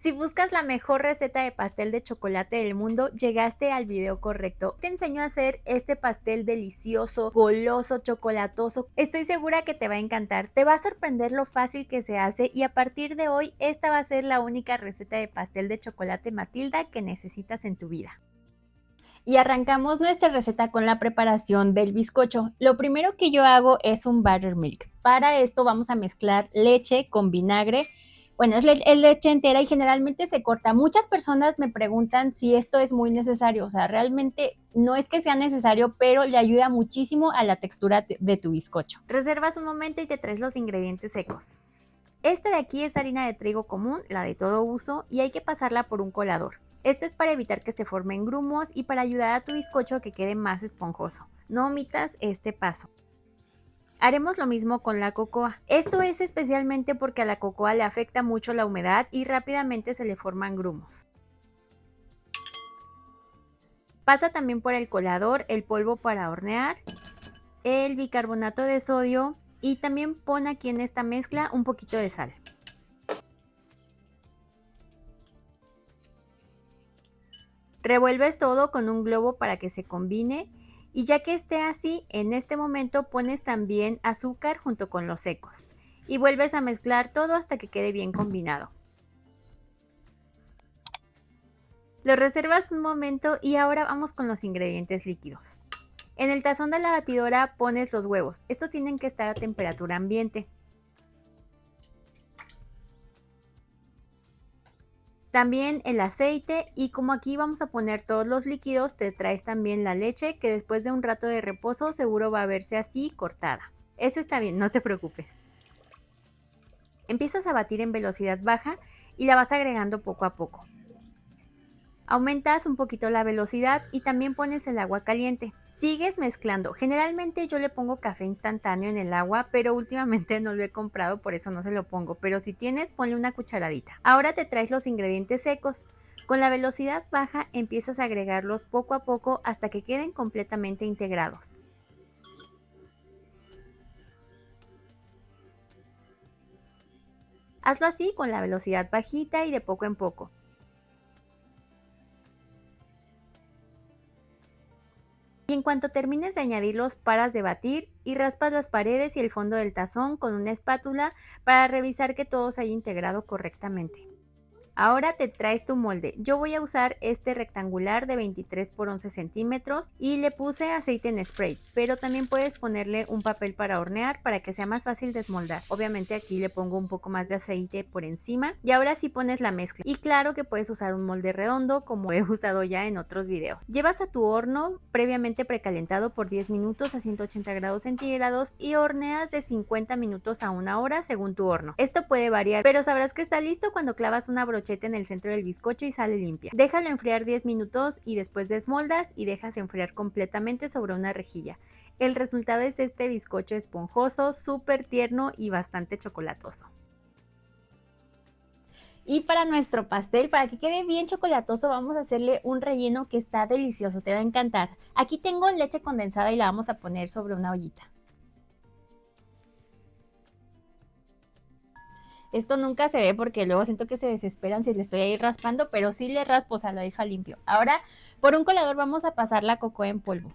Si buscas la mejor receta de pastel de chocolate del mundo, llegaste al video correcto. Te enseño a hacer este pastel delicioso, goloso, chocolatoso. Estoy segura que te va a encantar. Te va a sorprender lo fácil que se hace y a partir de hoy esta va a ser la única receta de pastel de chocolate Matilda que necesitas en tu vida. Y arrancamos nuestra receta con la preparación del bizcocho. Lo primero que yo hago es un buttermilk. Para esto vamos a mezclar leche con vinagre. Bueno, es leche entera y generalmente se corta. Muchas personas me preguntan si esto es muy necesario. O sea, realmente no es que sea necesario, pero le ayuda muchísimo a la textura de tu bizcocho. Reservas un momento y te traes los ingredientes secos. Esta de aquí es harina de trigo común, la de todo uso, y hay que pasarla por un colador. Esto es para evitar que se formen grumos y para ayudar a tu bizcocho a que quede más esponjoso. No omitas este paso. Haremos lo mismo con la cocoa. Esto es especialmente porque a la cocoa le afecta mucho la humedad y rápidamente se le forman grumos. Pasa también por el colador el polvo para hornear, el bicarbonato de sodio y también pon aquí en esta mezcla un poquito de sal. Revuelves todo con un globo para que se combine y ya que esté así, en este momento pones también azúcar junto con los secos y vuelves a mezclar todo hasta que quede bien combinado. Lo reservas un momento y ahora vamos con los ingredientes líquidos. En el tazón de la batidora pones los huevos. Estos tienen que estar a temperatura ambiente. También el aceite y como aquí vamos a poner todos los líquidos, te traes también la leche que después de un rato de reposo seguro va a verse así cortada. Eso está bien, no te preocupes. Empiezas a batir en velocidad baja y la vas agregando poco a poco. Aumentas un poquito la velocidad y también pones el agua caliente. Sigues mezclando. Generalmente yo le pongo café instantáneo en el agua, pero últimamente no lo he comprado, por eso no se lo pongo. Pero si tienes, ponle una cucharadita. Ahora te traes los ingredientes secos. Con la velocidad baja empiezas a agregarlos poco a poco hasta que queden completamente integrados. Hazlo así con la velocidad bajita y de poco en poco. Y en cuanto termines de añadirlos, paras de batir y raspas las paredes y el fondo del tazón con una espátula para revisar que todo se haya integrado correctamente. Ahora te traes tu molde. Yo voy a usar este rectangular de 23 por 11 centímetros y le puse aceite en spray, pero también puedes ponerle un papel para hornear para que sea más fácil desmoldar. Obviamente aquí le pongo un poco más de aceite por encima y ahora sí pones la mezcla. Y claro que puedes usar un molde redondo como he usado ya en otros videos. Llevas a tu horno previamente precalentado por 10 minutos a 180 grados centígrados y horneas de 50 minutos a 1 hora según tu horno. Esto puede variar, pero sabrás que está listo cuando clavas una brocheta en el centro del bizcocho y sale limpia. Déjalo enfriar 10 minutos y después desmoldas y dejas enfriar completamente sobre una rejilla. El resultado es este bizcocho esponjoso, súper tierno y bastante chocolatoso. Y para nuestro pastel, para que quede bien chocolatoso, vamos a hacerle un relleno que está delicioso, te va a encantar. Aquí tengo leche condensada y la vamos a poner sobre una ollita. Esto nunca se ve porque luego siento que se desesperan si le estoy ahí raspando, pero sí le raspo, o sea, lo deja limpio. Ahora, por un colador vamos a pasar la cocoa en polvo.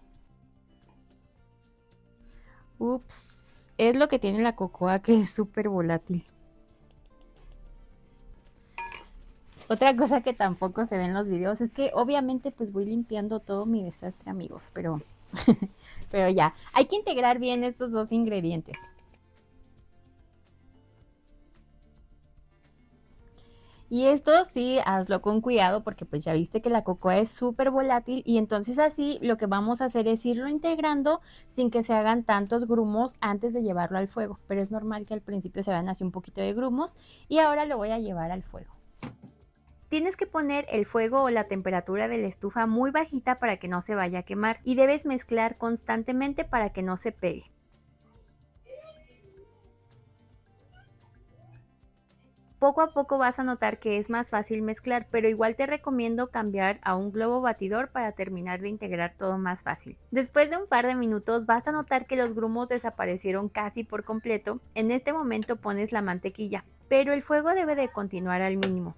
Ups, es lo que tiene la cocoa que es súper volátil. Otra cosa que tampoco se ve en los videos es que obviamente pues voy limpiando todo mi desastre, amigos, pero, pero ya, hay que integrar bien estos dos ingredientes. Y esto sí, hazlo con cuidado porque pues ya viste que la cocoa es súper volátil y entonces así lo que vamos a hacer es irlo integrando sin que se hagan tantos grumos antes de llevarlo al fuego. Pero es normal que al principio se vean así un poquito de grumos y ahora lo voy a llevar al fuego. Tienes que poner el fuego o la temperatura de la estufa muy bajita para que no se vaya a quemar y debes mezclar constantemente para que no se pegue. Poco a poco vas a notar que es más fácil mezclar, pero igual te recomiendo cambiar a un globo batidor para terminar de integrar todo más fácil. Después de un par de minutos vas a notar que los grumos desaparecieron casi por completo. En este momento pones la mantequilla, pero el fuego debe de continuar al mínimo.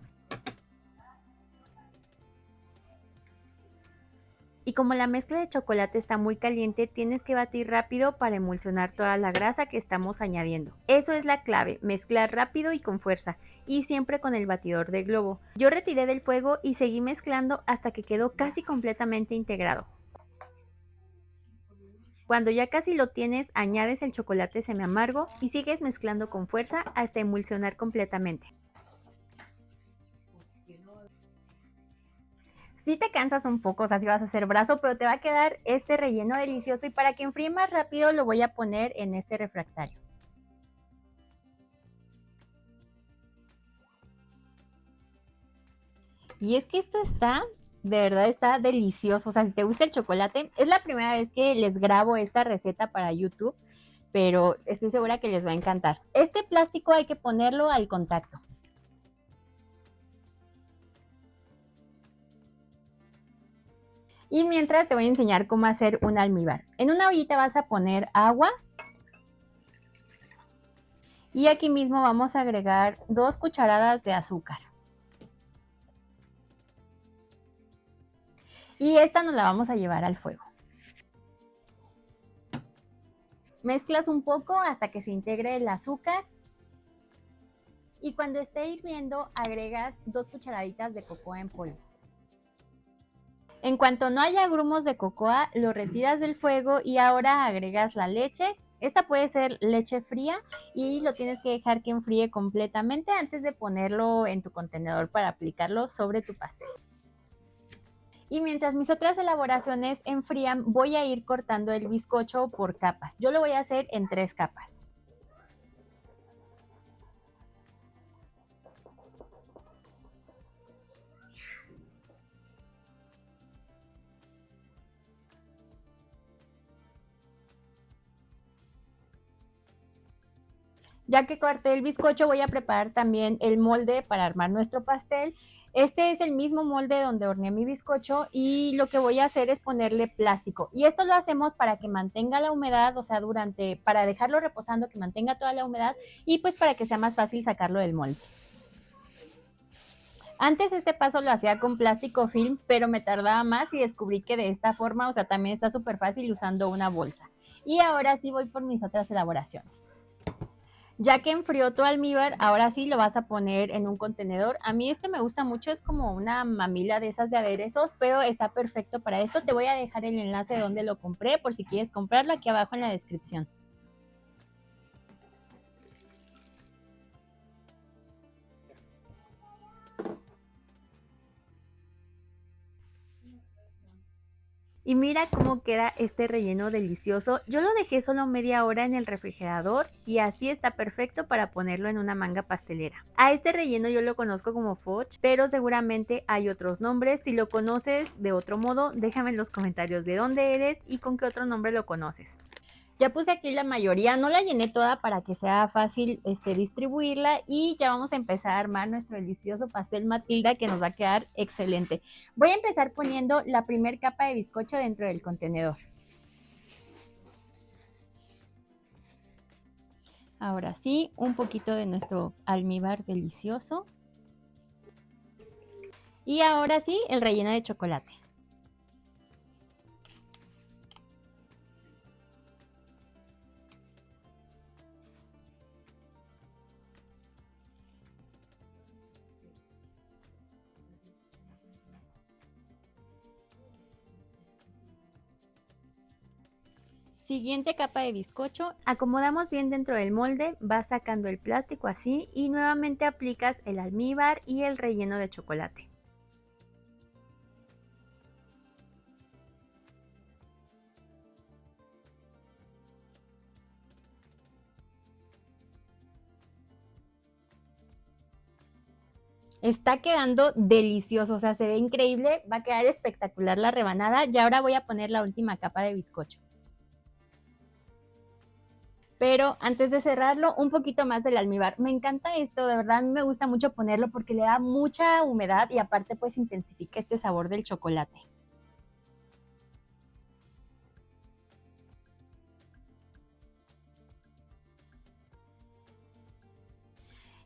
Y como la mezcla de chocolate está muy caliente, tienes que batir rápido para emulsionar toda la grasa que estamos añadiendo. Eso es la clave, mezclar rápido y con fuerza, y siempre con el batidor de globo. Yo retiré del fuego y seguí mezclando hasta que quedó casi completamente integrado. Cuando ya casi lo tienes, añades el chocolate semi amargo y sigues mezclando con fuerza hasta emulsionar completamente. Sí te cansas un poco, o sea, si vas a hacer brazo, pero te va a quedar este relleno delicioso, y para que enfríe más rápido lo voy a poner en este refractario. Y es que esto está, de verdad está delicioso, o sea, si te gusta el chocolate, es la primera vez que les grabo esta receta para YouTube, pero estoy segura que les va a encantar. Este plástico hay que ponerlo al contacto. Y mientras te voy a enseñar cómo hacer un almíbar. En una ollita vas a poner agua. Y aquí mismo vamos a agregar 2 cucharadas de azúcar. Y esta nos la vamos a llevar al fuego. Mezclas un poco hasta que se integre el azúcar. Y cuando esté hirviendo, agregas 2 cucharaditas de cocoa en polvo. En cuanto no haya grumos de cocoa, lo retiras del fuego y ahora agregas la leche. Esta puede ser leche fría y lo tienes que dejar que enfríe completamente antes de ponerlo en tu contenedor para aplicarlo sobre tu pastel. Y mientras mis otras elaboraciones enfrían, voy a ir cortando el bizcocho por capas. Yo lo voy a hacer en 3 capas. Ya que corté el bizcocho, voy a preparar también el molde para armar nuestro pastel. Este es el mismo molde donde horneé mi bizcocho y lo que voy a hacer es ponerle plástico. Y esto lo hacemos para que mantenga la humedad, o sea, para dejarlo reposando, que mantenga toda la humedad y pues para que sea más fácil sacarlo del molde. Antes este paso lo hacía con plástico film, pero me tardaba más y descubrí que de esta forma, o sea, también está súper fácil usando una bolsa. Y ahora sí voy por mis otras elaboraciones. Ya que enfrió tu almíbar, ahora sí lo vas a poner en un contenedor. A mí este me gusta mucho, es como una mamila de esas de aderezos, pero está perfecto para esto. Te voy a dejar el enlace de donde lo compré por si quieres comprarlo aquí abajo en la descripción. Y mira cómo queda este relleno delicioso. Yo lo dejé solo media hora en el refrigerador y así está perfecto para ponerlo en una manga pastelera. A este relleno yo lo conozco como fudge, pero seguramente hay otros nombres. Si lo conoces de otro modo, déjame en los comentarios de dónde eres y con qué otro nombre lo conoces. Ya puse aquí la mayoría, no la llené toda para que sea fácil distribuirla, y ya vamos a empezar a armar nuestro delicioso pastel Matilda que nos va a quedar excelente. Voy a empezar poniendo la primera capa de bizcocho dentro del contenedor. Ahora sí, un poquito de nuestro almíbar delicioso. Y ahora sí, el relleno de chocolate. Siguiente capa de bizcocho, acomodamos bien dentro del molde, vas sacando el plástico así y nuevamente aplicas el almíbar y el relleno de chocolate. Está quedando delicioso, o sea, se ve increíble, va a quedar espectacular la rebanada. Y ahora voy a poner la última capa de bizcocho. Pero antes de cerrarlo, un poquito más del almíbar. Me encanta esto, de verdad, a mí me gusta mucho ponerlo porque le da mucha humedad y aparte pues intensifica este sabor del chocolate.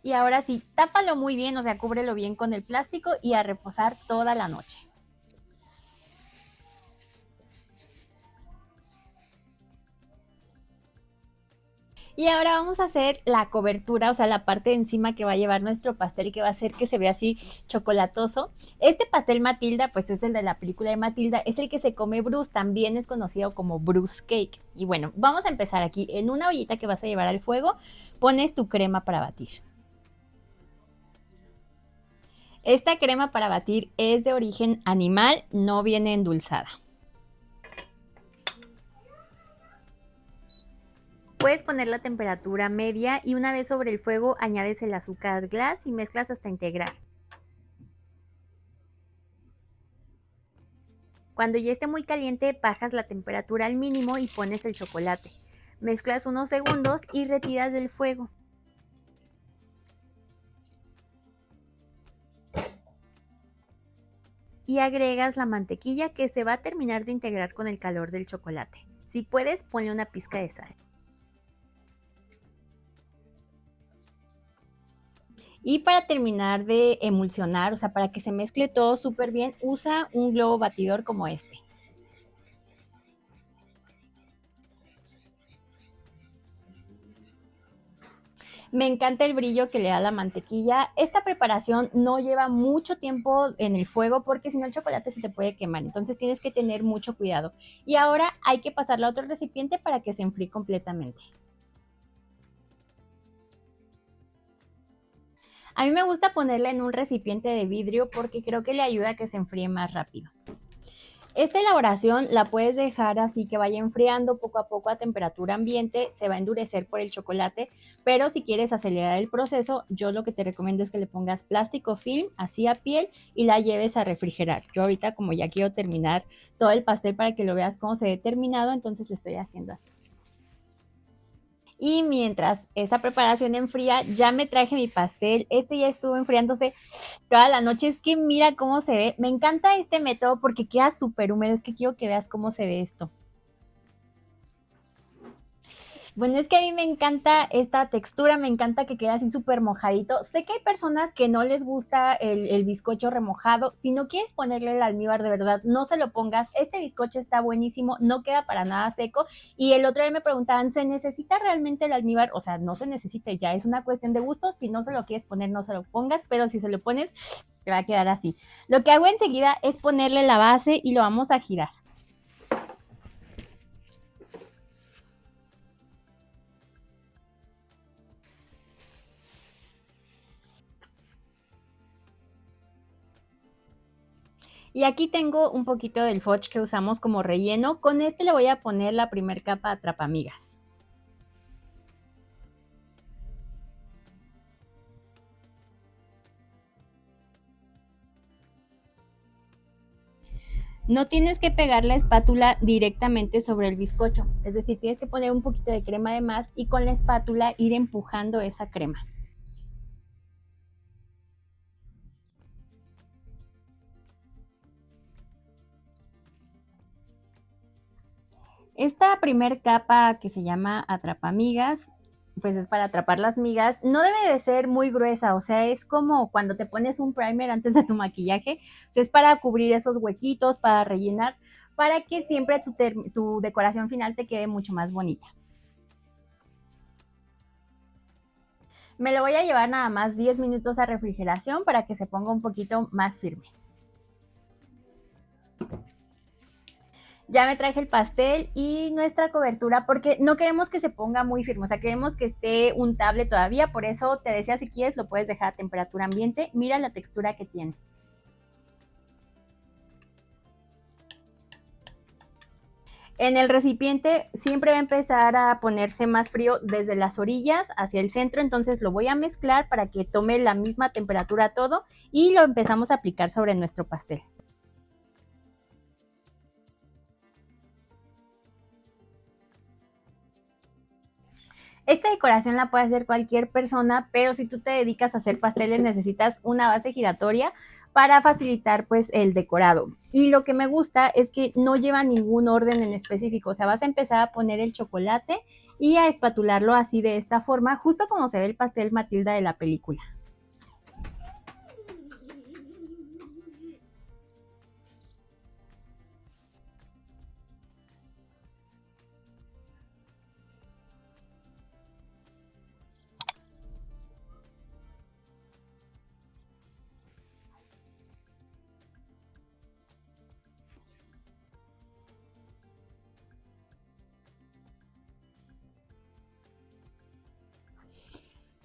Y ahora sí, tápalo muy bien, o sea, cúbrelo bien con el plástico y a reposar toda la noche. Y ahora vamos a hacer la cobertura, o sea, la parte de encima que va a llevar nuestro pastel, que va a hacer que se vea así chocolatoso. Este pastel Matilda, pues es el de la película de Matilda, es el que se come Bruce, también es conocido como Bruce Cake. Y bueno, vamos a empezar aquí. En una ollita que vas a llevar al fuego, pones tu crema para batir. Esta crema para batir es de origen animal, no viene endulzada. Puedes poner la temperatura media y una vez sobre el fuego añades el azúcar glass y mezclas hasta integrar. Cuando ya esté muy caliente, bajas la temperatura al mínimo y pones el chocolate. Mezclas unos segundos y retiras del fuego. Y agregas la mantequilla que se va a terminar de integrar con el calor del chocolate. Si puedes, ponle una pizca de sal. Y para terminar de emulsionar, o sea, para que se mezcle todo súper bien, usa un globo batidor como este. Me encanta el brillo que le da la mantequilla. Esta preparación no lleva mucho tiempo en el fuego porque si no el chocolate se te puede quemar. Entonces tienes que tener mucho cuidado. Y ahora hay que pasarla a otro recipiente para que se enfríe completamente. A mí me gusta ponerla en un recipiente de vidrio porque creo que le ayuda a que se enfríe más rápido. Esta elaboración la puedes dejar así que vaya enfriando poco a poco a temperatura ambiente, se va a endurecer por el chocolate, pero si quieres acelerar el proceso, yo lo que te recomiendo es que le pongas plástico film así a piel y la lleves a refrigerar. Yo ahorita como ya quiero terminar todo el pastel para que lo veas cómo se ve terminado, entonces lo estoy haciendo así. Y mientras esa preparación enfría, ya me traje mi pastel. Este ya estuvo enfriándose toda la noche. Es que mira cómo se ve. Me encanta este método porque queda súper húmedo. Es que quiero que veas cómo se ve esto. Bueno, es que a mí me encanta esta textura, me encanta que quede así súper mojadito. Sé que hay personas que no les gusta el bizcocho remojado. Si no quieres ponerle el almíbar, de verdad, no se lo pongas. Este bizcocho está buenísimo, no queda para nada seco. Y el otro día me preguntaban, ¿se necesita realmente el almíbar? O sea, no se necesita ya, es una cuestión de gusto. Si no se lo quieres poner, no se lo pongas, pero si se lo pones, te va a quedar así. Lo que hago enseguida es ponerle la base y lo vamos a girar. Y aquí tengo un poquito del fudge que usamos como relleno. Con este le voy a poner la primer capa atrapamigas. No tienes que pegar la espátula directamente sobre el bizcocho, es decir, tienes que poner un poquito de crema de más y con la espátula ir empujando esa crema. Esta primer capa que se llama atrapamigas, pues es para atrapar las migas. No debe de ser muy gruesa, o sea, es como cuando te pones un primer antes de tu maquillaje. O sea, es para cubrir esos huequitos, para rellenar, para que siempre tu decoración final te quede mucho más bonita. Me lo voy a llevar nada más 10 minutos a refrigeración para que se ponga un poquito más firme. Ya me traje el pastel y nuestra cobertura porque no queremos que se ponga muy firme, o sea, queremos que esté untable todavía, por eso te decía si quieres lo puedes dejar a temperatura ambiente, mira la textura que tiene. En el recipiente siempre va a empezar a ponerse más frío desde las orillas hacia el centro, entonces lo voy a mezclar para que tome la misma temperatura todo y lo empezamos a aplicar sobre nuestro pastel. Esta decoración la puede hacer cualquier persona, pero si tú te dedicas a hacer pasteles necesitas una base giratoria para facilitar pues el decorado. Y lo que me gusta es que no lleva ningún orden en específico, o sea, vas a empezar a poner el chocolate y a espatularlo así de esta forma, justo como se ve el pastel Matilda de la película.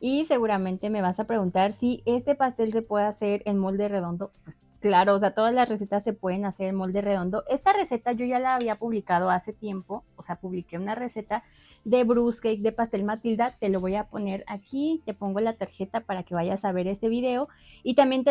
Y seguramente me vas a preguntar si este pastel se puede hacer en molde redondo. Pues claro, o sea, todas las recetas se pueden hacer en molde redondo. Esta receta yo ya la había publicado hace tiempo, o sea, publiqué una receta de Bruce Cake de pastel Matilda. Te lo voy a poner aquí, te pongo la tarjeta para que vayas a ver este video. Y también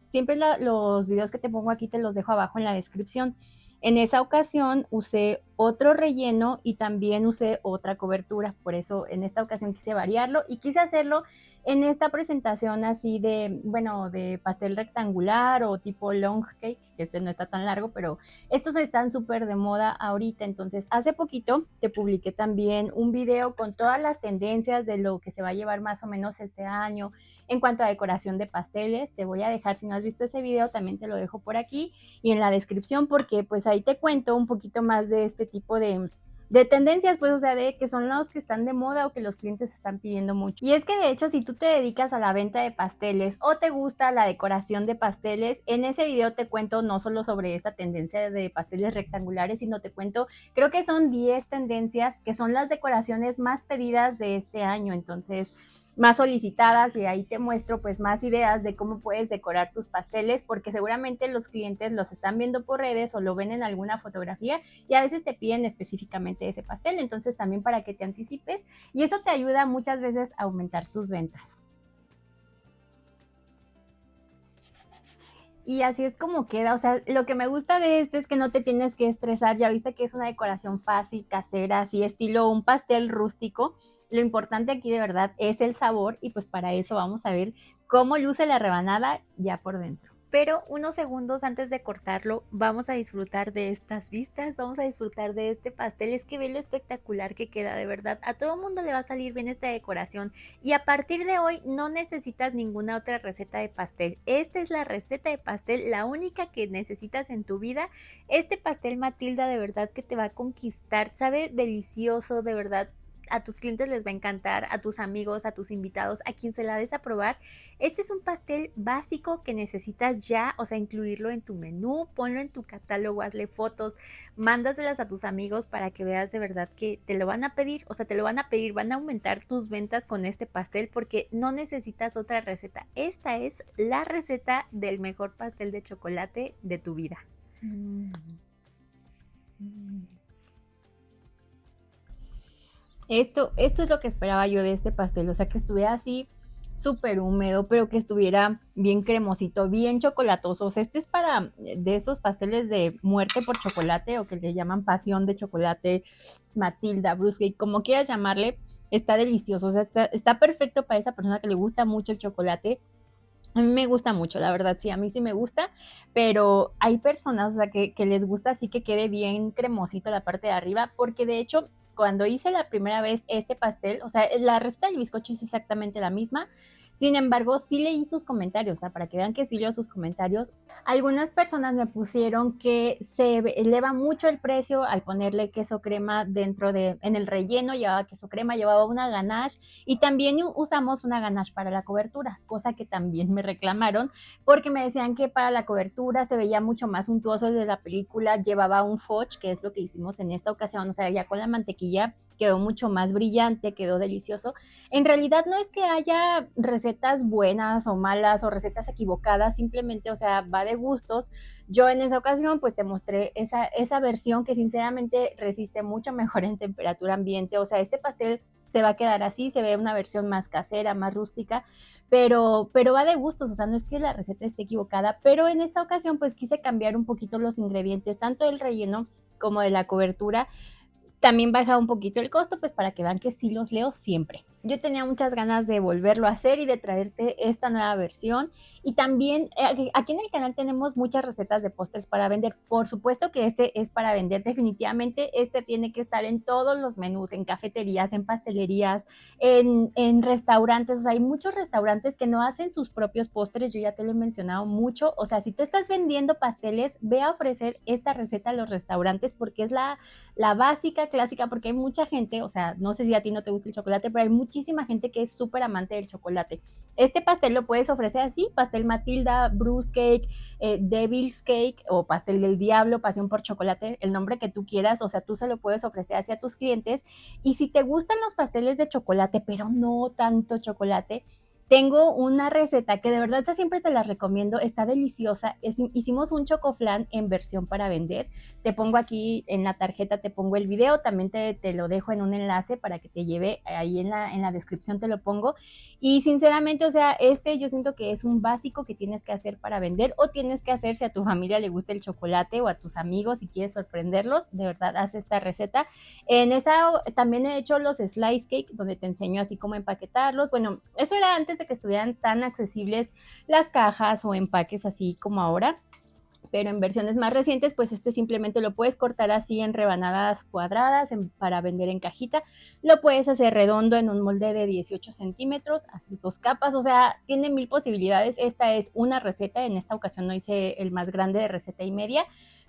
siempre los videos que te pongo aquí te los dejo abajo en la descripción. En esa ocasión usé otro relleno y también usé otra cobertura, por eso en esta ocasión quise variarlo y quise hacerlo en esta presentación así de, bueno, de pastel rectangular o tipo long cake, que este no está tan largo, pero estos están súper de moda ahorita. Entonces, hace poquito te publiqué también un video con todas las tendencias de lo que se va a llevar más o menos este año en cuanto a decoración de pasteles. Te voy a dejar, si no has visto ese video, también te lo dejo por aquí y en la descripción, porque pues ahí te cuento un poquito más de este tipo de tendencias, pues, o sea, de que son los que están de moda o que los clientes están pidiendo mucho. Y es que de hecho, si tú te dedicas a la venta de pasteles o te gusta la decoración de pasteles, en ese video te cuento no solo sobre esta tendencia de pasteles rectangulares, sino te cuento, creo que son 10 tendencias que son las decoraciones más pedidas de este año. Entonces, más solicitadas, y ahí te muestro pues más ideas de cómo puedes decorar tus pasteles, porque seguramente los clientes los están viendo por redes o lo ven en alguna fotografía y a veces te piden específicamente ese pastel. Entonces también para que te anticipes, y eso te ayuda muchas veces a aumentar tus ventas. Y así es como queda. O sea, lo que me gusta de este es que no te tienes que estresar. Ya viste que es una decoración fácil, casera, así estilo un pastel rústico. Lo importante aquí de verdad es el sabor, y pues para eso vamos a ver cómo luce la rebanada ya por dentro. Pero unos segundos antes de cortarlo, vamos a disfrutar de estas vistas, vamos a disfrutar de este pastel. Es que ve lo espectacular que queda, de verdad. A todo mundo le va a salir bien esta decoración. Y a partir de hoy no necesitas ninguna otra receta de pastel. Esta es la receta de pastel, la única que necesitas en tu vida. Este pastel Matilda de verdad que te va a conquistar. Sabe delicioso, de verdad. A tus clientes les va a encantar, a tus amigos, a tus invitados, a quien se la des a probar. Este es un pastel básico que necesitas ya, o sea, incluirlo en tu menú, ponlo en tu catálogo, hazle fotos, mándaselas a tus amigos para que veas de verdad que te lo van a pedir, o sea, te lo van a pedir, van a aumentar tus ventas con este pastel porque no necesitas otra receta. Esta es la receta del mejor pastel de chocolate de tu vida. Esto es lo que esperaba yo de este pastel, o sea, que estuviera así súper húmedo, pero que estuviera bien cremosito, bien chocolatoso. O sea, este es para de esos pasteles de muerte por chocolate, o que le llaman pasión de chocolate, Matilda, Bruce Cake, como quieras llamarle. Está delicioso, o sea, está perfecto para esa persona que le gusta mucho el chocolate. A mí me gusta mucho, la verdad, sí, a mí sí me gusta, pero hay personas, o sea, que les gusta así que quede bien cremosito la parte de arriba, porque de hecho, cuando hice la primera vez este pastel, o sea, la receta del bizcocho es exactamente la misma. Sin embargo, sí leí sus comentarios, o sea, para que vean que sí leo sus comentarios. Algunas personas me pusieron que se eleva mucho el precio al ponerle queso crema en el relleno, llevaba queso crema, llevaba una ganache, y también usamos una ganache para la cobertura, cosa que también me reclamaron, porque me decían que para la cobertura se veía mucho más suntuoso el de la película, llevaba un fudge, que es lo que hicimos en esta ocasión, o sea, ya con la mantequilla quedó mucho más brillante, quedó delicioso. En realidad no es que haya recetas buenas o malas o recetas equivocadas, simplemente, o sea, va de gustos. Yo en esa ocasión pues te mostré esa versión que sinceramente resiste mucho mejor en temperatura ambiente. O sea, este pastel se va a quedar así, se ve una versión más casera, más rústica, pero va de gustos. O sea, no es que la receta esté equivocada, pero en esta ocasión pues quise cambiar un poquito los ingredientes, tanto del relleno como de la cobertura. También baja un poquito el costo, pues para que vean que sí los leo siempre. Yo tenía muchas ganas de volverlo a hacer y de traerte esta nueva versión. Y también aquí en el canal tenemos muchas recetas de postres para vender. Por supuesto que este es para vender. Definitivamente este tiene que estar en todos los menús, en cafeterías, en pastelerías, en restaurantes. O sea, hay muchos restaurantes que no hacen sus propios postres. Yo ya te lo he mencionado mucho. O sea, si tú estás vendiendo pasteles, ve a ofrecer esta receta a los restaurantes, porque es la básica, clásica, porque hay mucha gente, o sea, no sé si a ti no te gusta el chocolate, pero hay mucha muchísima gente que es súper amante del chocolate. Este pastel lo puedes ofrecer así, pastel Matilda, Bruce Cake, Devil's Cake o pastel del diablo, pasión por chocolate, el nombre que tú quieras, o sea, tú se lo puedes ofrecer hacia tus clientes. Y si te gustan los pasteles de chocolate, pero no tanto chocolate, tengo una receta que de verdad siempre te la recomiendo, está deliciosa. Hicimos un chocoflan en versión para vender. Te pongo aquí en la tarjeta, te pongo el video, también te lo dejo en un enlace para que te lleve, ahí en la descripción te lo pongo. Y sinceramente, o sea, yo siento que es un básico que tienes que hacer para vender o tienes que hacer si a tu familia le gusta el chocolate o a tus amigos si quieres sorprenderlos, de verdad haz esta receta. En esa también he hecho los slice cake donde te enseño así cómo empaquetarlos. Bueno, eso era antes de que estuvieran tan accesibles las cajas o empaques así como ahora, pero en versiones más recientes, pues simplemente lo puedes cortar así en rebanadas cuadradas para vender en cajita. Lo puedes hacer redondo en un molde de 18 centímetros, haces 2 capas, o sea, tiene mil posibilidades. Esta es una receta, en esta ocasión no hice el más grande de receta y media,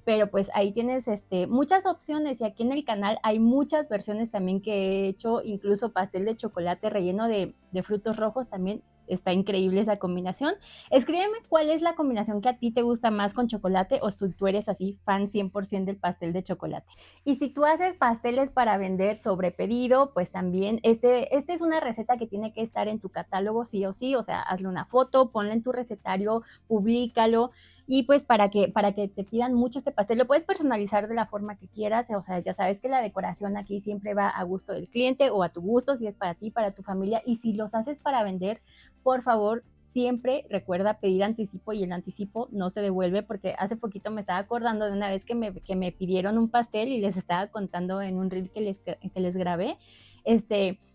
pero pues ahí tienes muchas opciones y aquí en el canal hay muchas versiones también que he hecho, incluso pastel de chocolate relleno de frutos rojos también. Está increíble esa combinación. Escríbeme cuál es la combinación que a ti te gusta más con chocolate o si tú eres así fan 100% del pastel de chocolate. Y si tú haces pasteles para vender sobre pedido, pues también este es una receta que tiene que estar en tu catálogo sí o sí, o sea, hazle una foto, ponla en tu recetario, publícalo. Y pues para que te pidan mucho este pastel, lo puedes personalizar de la forma que quieras, o sea, ya sabes que la decoración aquí siempre va a gusto del cliente o a tu gusto, si es para ti, para tu familia, y si los haces para vender, por favor, siempre recuerda pedir anticipo y el anticipo no se devuelve, porque hace poquito me estaba acordando de una vez que me pidieron un pastel y les estaba contando en un reel que les grabé,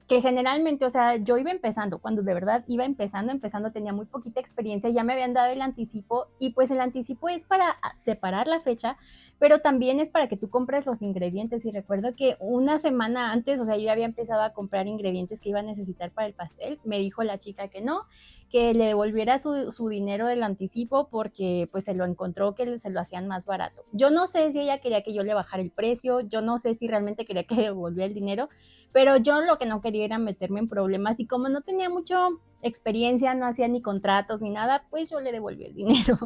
que generalmente, o sea, yo iba empezando, cuando de verdad iba empezando, tenía muy poquita experiencia, ya me habían dado el anticipo y pues el anticipo es para separar la fecha, pero también es para que tú compres los ingredientes y recuerdo que una semana antes, o sea, yo ya había empezado a comprar ingredientes que iba a necesitar para el pastel, me dijo la chica que no, que le devolviera su dinero del anticipo porque pues se lo encontró que se lo hacían más barato. Yo no sé si ella quería que yo le bajara el precio, yo no sé si realmente quería que le devolviera el dinero, pero yo lo que no quería era meterme en problemas y como no tenía mucho experiencia, no hacía ni contratos ni nada, pues yo le devolví el dinero.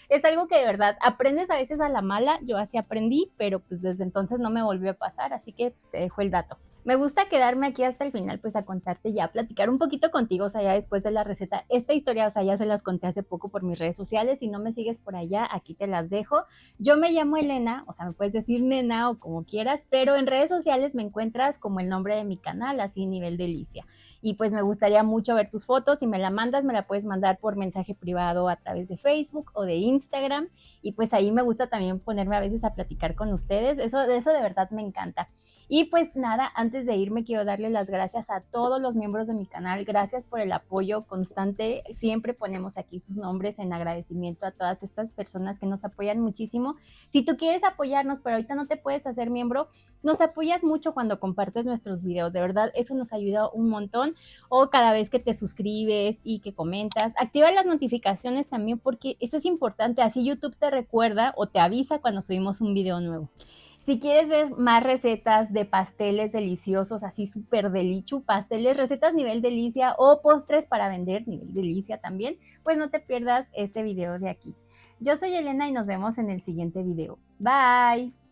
Es algo que de verdad aprendes a veces a la mala, yo así aprendí, pero pues desde entonces no me volvió a pasar, así que pues, te dejo el dato. Me gusta quedarme aquí hasta el final, pues a contarte ya, platicar un poquito contigo, o sea, ya después de la receta. Esta historia, o sea, ya se las conté hace poco por mis redes sociales, si no me sigues por allá, aquí te las dejo. Yo me llamo Elena, o sea, me puedes decir nena o como quieras, pero en redes sociales me encuentras como el nombre de mi canal, así Nivel Delicia. Y pues me gustaría mucho ver tus fotos, si me la mandas, me la puedes mandar por mensaje privado a través de Facebook o de Instagram, y pues ahí me gusta también ponerme a veces a platicar con ustedes, eso de verdad me encanta. Y pues nada, antes de irme quiero darle las gracias a todos los miembros de mi canal, gracias por el apoyo constante, siempre ponemos aquí sus nombres en agradecimiento a todas estas personas que nos apoyan muchísimo. Si tú quieres apoyarnos, pero ahorita no te puedes hacer miembro, nos apoyas mucho cuando compartes nuestros videos, de verdad, eso nos ayuda un montón, o cada vez que te suscribes y que comentas, activa las notificaciones también porque eso es importante, así YouTube te recuerda o te avisa cuando subimos un video nuevo. Si quieres ver más recetas de pasteles deliciosos, así súper delichu, pasteles, recetas nivel delicia o postres para vender nivel delicia también, pues no te pierdas este video de aquí. Yo soy Elena y nos vemos en el siguiente video. Bye.